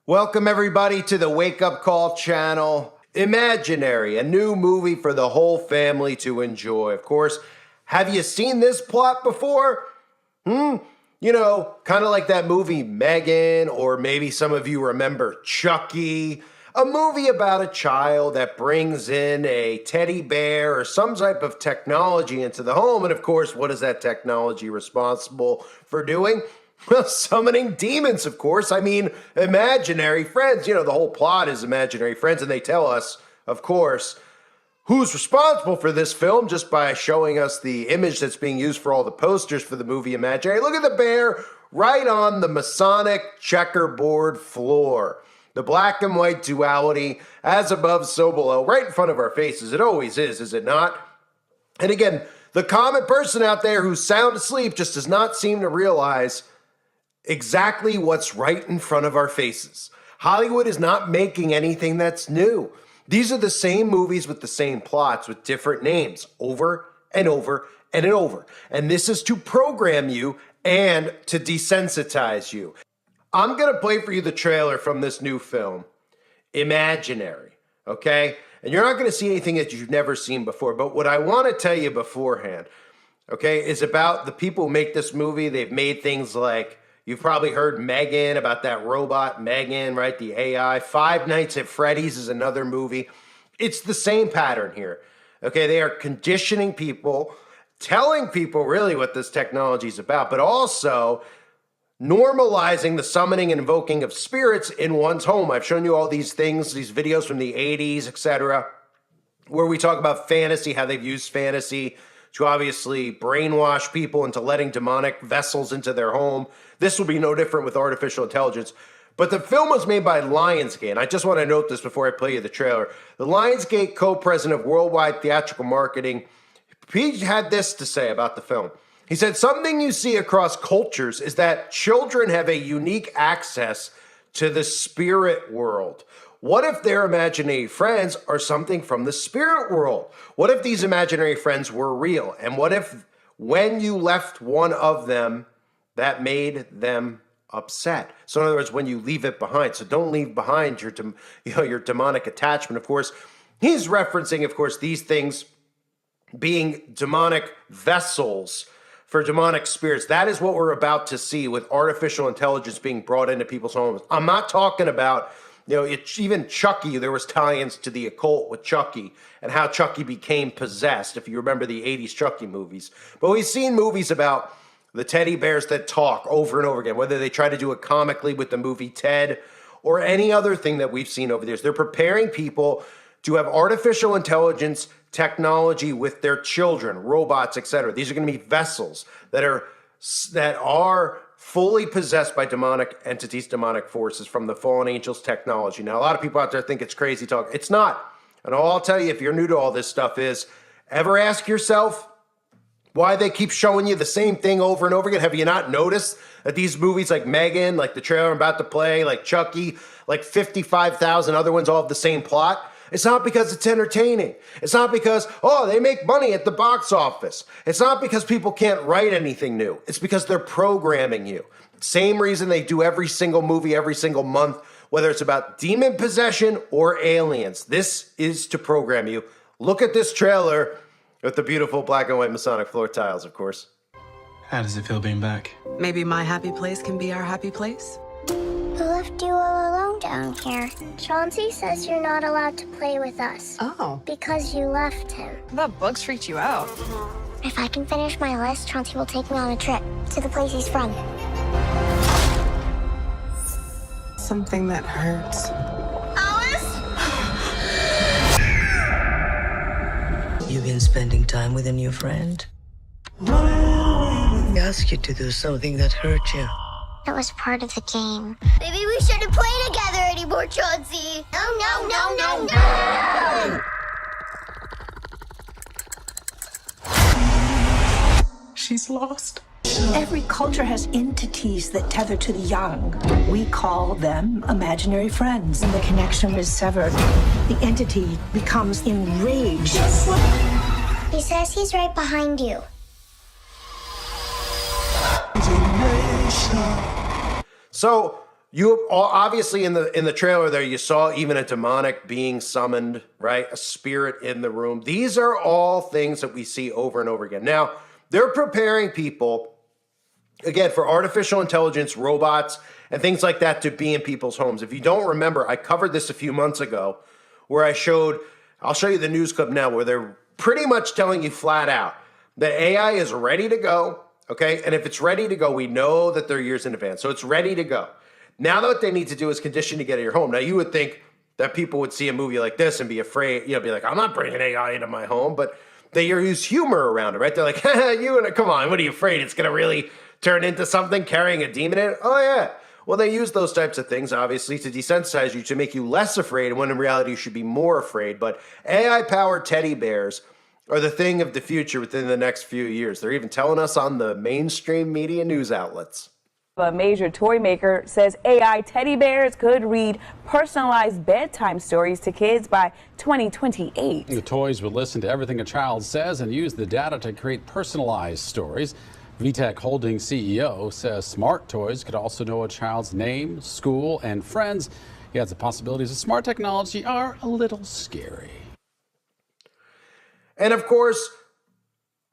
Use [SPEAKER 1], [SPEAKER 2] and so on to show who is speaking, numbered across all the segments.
[SPEAKER 1] Welcome everybody to the Wake Up Call channel. Imaginary, a new movie for the whole family to enjoy. Of course, have you seen this plot before? You know, kind of like that movie Megan, or maybe some of you remember Chucky, a movie about a child that brings in a teddy bear or some type of technology into the home. And of course, what is that technology responsible for doing? Well, summoning demons, of course. I mean, imaginary friends. You know, the whole plot is imaginary friends, and they tell us, of course, who's responsible for this film just by showing us the image that's being used for all the posters for the movie Imaginary. Look at the bear right on the Masonic checkerboard floor. The black and white duality, as above, so below, right in front of our faces. It always is it not? And again, the common person out there who's sound asleep just does not seem to realize exactly what's right in front of our faces. Hollywood is not making anything that's new. These are the same movies with the same plots with different names over and over and over. And this is to program you and to desensitize you. I'm going to play for you the trailer from this new film, Imaginary, okay? And you're not going to see anything that you've never seen before. But what I want to tell you beforehand, okay, is about the people who make this movie. They've made things like, you've probably heard Megan, about that robot Megan, right? The AI. Five Nights at Freddy's is another movie. It's the same pattern here. Okay, they are conditioning people, telling people really what this technology is about, but also normalizing the summoning and invoking of spirits in one's home. I've shown you all these things, these videos from the 80s, etc., where we talk about fantasy, how they've used fantasy to obviously brainwash people into letting demonic vessels into their home. This will be no different with artificial intelligence. But the film was made by Lionsgate, and I just want to note this before I play you the trailer. The Lionsgate co-president of Worldwide Theatrical Marketing, he had this to say about the film. He said, something you see across cultures is that children have a unique access to the spirit world. What if their imaginary friends are something from the spirit world? What if these imaginary friends were real? And what if when you left one of them, that made them upset? So in other words, when you leave it behind. So don't leave behind your demonic attachment. Of course, he's referencing, of course, these things being demonic vessels for demonic spirits. That is what we're about to see with artificial intelligence being brought into people's homes. I'm not talking about, even Chucky. There was tie-ins to the occult with Chucky and how Chucky became possessed, if you remember the 80s Chucky movies. But we've seen movies about the teddy bears that talk over and over again, whether they try to do it comically with the movie Ted or any other thing that we've seen over the years. They're preparing people to have artificial intelligence technology with their children, robots, etc. These are going to be vessels that are fully possessed by demonic entities, demonic forces from the fallen angels technology. Now, a lot of people out there think it's crazy talk. It's not. And all I'll tell you, if you're new to all this stuff, is ever ask yourself why they keep showing you the same thing over and over again? Have you not noticed that these movies like Megan, like the trailer I'm about to play, like Chucky, like 55,000 other ones all have the same plot? It's not because it's entertaining. It's not because, they make money at the box office. It's not because people can't write anything new. It's because they're programming you. Same reason they do every single movie, every single month, whether it's about demon possession or aliens. This is to program you. Look at this trailer with the beautiful black and white Masonic floor tiles, of course.
[SPEAKER 2] How does it feel being back?
[SPEAKER 3] Maybe my happy place can be our happy place?
[SPEAKER 4] Who left you all alone down here? Chauncey says you're not allowed to play with us.
[SPEAKER 3] Oh.
[SPEAKER 4] Because you left him.
[SPEAKER 3] I thought bugs freaked you out.
[SPEAKER 4] If I can finish my list, Chauncey will take me on a trip to the place he's from.
[SPEAKER 3] Something that hurts.
[SPEAKER 4] Alice?
[SPEAKER 5] You've been spending time with a new friend? I asked you to do something that hurt you.
[SPEAKER 4] It was part of the game. Maybe we shouldn't play together anymore, Chauncey. No.
[SPEAKER 3] She's lost.
[SPEAKER 6] Every culture has entities that tether to the young. We call them imaginary friends. When the connection is severed, the entity becomes enraged.
[SPEAKER 4] He says he's right behind you.
[SPEAKER 1] So You obviously in the trailer there, you saw even a demonic being summoned, right? A spirit in the room. These are all things that we see over and over again. Now, they're preparing people, again, for artificial intelligence, robots, and things like that to be in people's homes. If you don't remember, I covered this a few months ago where I'll show you the news clip now, where they're pretty much telling you flat out that AI is ready to go, okay? And if it's ready to go, we know that they're years in advance. So it's ready to go. Now what they need to do is condition to get at your home. Now you would think that people would see a movie like this and be afraid, be like, I'm not bringing AI into my home, but they use humor around it, right? They're like, come on, what are you afraid? It's gonna really turn into something carrying a demon in it? Oh yeah. Well, they use those types of things, obviously, to desensitize you, to make you less afraid, when in reality you should be more afraid. But AI-powered teddy bears are the thing of the future within the next few years. They're even telling us on the mainstream media news outlets.
[SPEAKER 7] A major toy maker says AI teddy bears could read personalized bedtime stories to kids by 2028.
[SPEAKER 8] The toys would listen to everything a child says and use the data to create personalized stories. VTech Holdings CEO says smart toys could also know a child's name, school, and friends. He adds the possibilities of smart technology are a little scary.
[SPEAKER 1] And of course,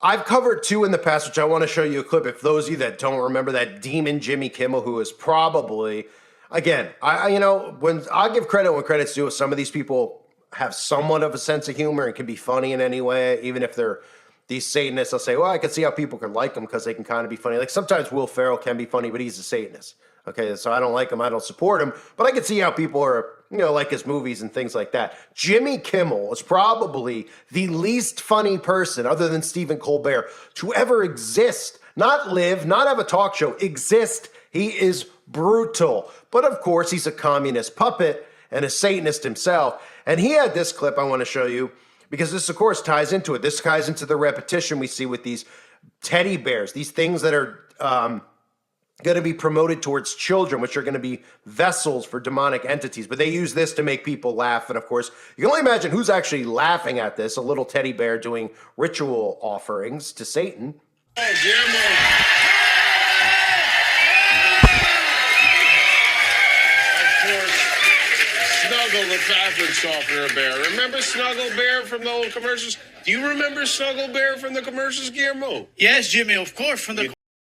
[SPEAKER 1] I've covered two in the past, which I want to show you a clip. If those of you that don't remember that demon Jimmy Kimmel, who is probably, again, when I give credit when credit's due, some of these people have somewhat of a sense of humor and can be funny in any way, even if they're these Satanists. I'll say, well, I can see how people can like them because they can kind of be funny. Like sometimes Will Ferrell can be funny, but he's a Satanist. Okay, so I don't like him, I don't support him, but I can see how people are, like his movies and things like that. Jimmy Kimmel is probably the least funny person, other than Stephen Colbert, to ever exist. Not live, not have a talk show, exist. He is brutal. But of course, he's a communist puppet and a Satanist himself. And he had this clip I want to show you, because this, of course, ties into it. This ties into the repetition we see with these teddy bears, these things that are going to be promoted towards children, which are going to be vessels for demonic entities. But they use this to make people laugh. And of course, you can only imagine who's actually laughing at this. A little teddy bear doing ritual offerings to Satan.
[SPEAKER 9] Snuggle, the fabric softener bear. Remember Snuggle Bear from the old commercials? Do you remember Snuggle Bear from the commercials, Guillermo?
[SPEAKER 10] Yes, Jimmy, of course, from the